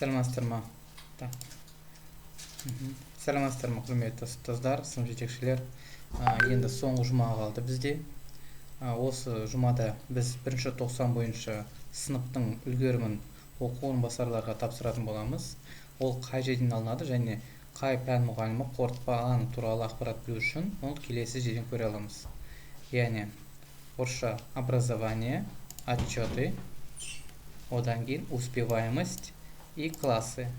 Саламатсыздар ма? Саламатсыздар ма, құрметті ұстаздар, сынып жетекшілер. Енді соңғы жұма қалды бізде. Осы жұмада біз 1-90 бойынша сыныптың үлгерімін оқу орынбасарларға тапсыратын боламыз. Ол қай жерден алынады және қай пән мұғалімі қорытпаған туралы ақпарат білу үшін ол келесі жерден көре аламыз. Яғни орысша образование, отчеты, одан кейін успеваемость и классы.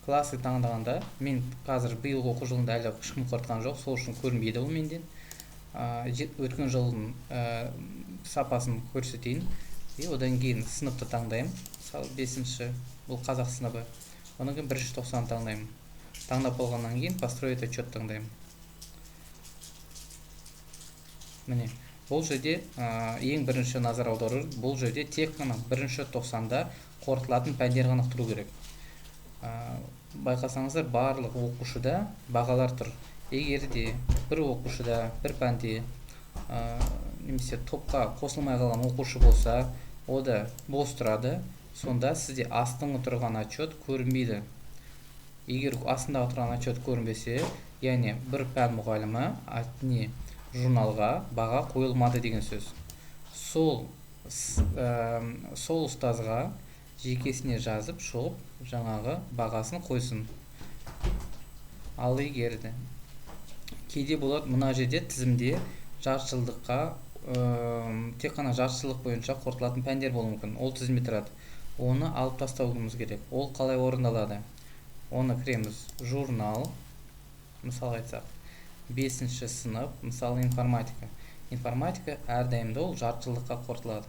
Классы таңдағанда мен қазір биылғы оқу жылында әлі ешкім қорытқан жоқ, сол үшін көрінбейді ол менден. Өткен жылдың сапасын көрсетейін. Одан кейін сыныпты таңдаймын. Мысалы 5-ші бұл қазақ сыныбы. Одан кейін 190 таңдаймын. Таңдап болғаннан кейін построить отчет таңдаймын. Міне, бұл жерде ең бірінші назар аудару, бұл жерде тек қана 1-90-да қорытылатын пәндер ғана тұру керек. Байқасаңыздар, барлық оқушыда бағалар тұр. Егер де бір оқушыда, бір пәнде немесе топқа қосылмай қалған оқушы болса, ода бос тұрады, сонда сізде астыңғы тұрған отчет көрінбейді. Егер астындағы тұрған отчет көрінбесе, яғни бір пән мұғалімі не журналға баға қойылмады деген сөз. Сол ұстазға жекесіне жазып шығып, жаңағы бағасын қойсын. Ал егерді кейде болады, мына жерде тізімде жартыжылдыққа тек қана жартыжылдық бойынша қорытылатын пәндер болуы мүмкін. Ол тізімде тұрады. Оны алып тастауымыз керек. Ол қалай орындалады? Оны кіреміз журнал, мысалы айтсақ, 5-ші сынып, мысалы информатика. Информатика әрдайымда ол жартыжылдыққа қорытылады.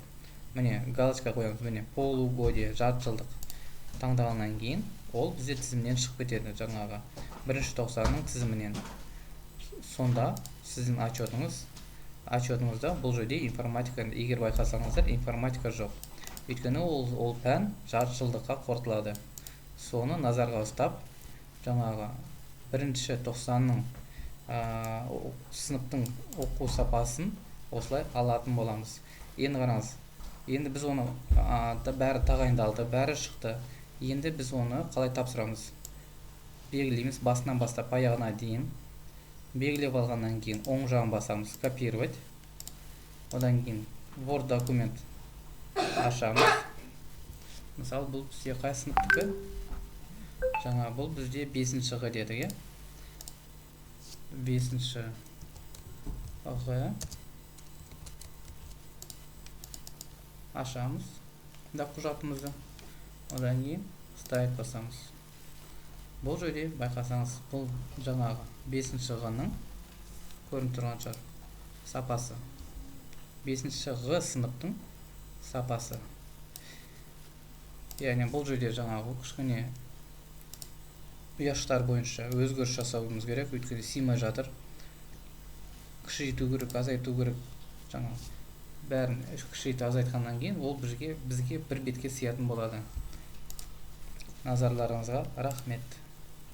Міне, галочка қоямыз, міне, полугодие, жартыжылдық таңдағаннан кейін, ол бізде тізімнен шығып кетеді, жаңағы 1-90-ның тізімінен. Сонда сіздің отчетыңызда бұл жерде информатика, егер байқасаңыздар, информатика жоқ. Өйткені ол пән жартыжылдыққа қорытылады. Соны назарға ұстап, жаңағы 1-90-ның сыныптың оқу сапасын осылай алатын боламыз. Енді қараңыз, енді біз оны бәрі тағайындалды, бәрі шықты. Енді біз оны қалай тапсырамыз? Белгілейміз, басынан бастап аяғына дейін. Белгілеп алғаннан кейін оң жағын басамыз, копировать. Одан кейін Word документ ашамыз. Мысалы, бұл бізде қай сыныптікі? Жаңа бұл бізде 5-ші Г дедік, 5-ші Г ашамыз да құжатымызды. Одан кейін ставить басамыз. Бұл жерде байқасаңыз, бұл жаңағы 5-ші Г-ның көрініп тұрған шығар сапасы. 5-ші Г сыныптың сапасы. Яғни бұл жерде жаңағы кішкене ұяштар бойынша өзгеріс жасауымыз керек, өйткені сыймай жатыр. Кішірейту керек, азайту керек. Жаңағы бәрін кішірейтіп азайтқаннан кейін ол бізге бір бетке сиятын болады. Назарларыңызға рахмет.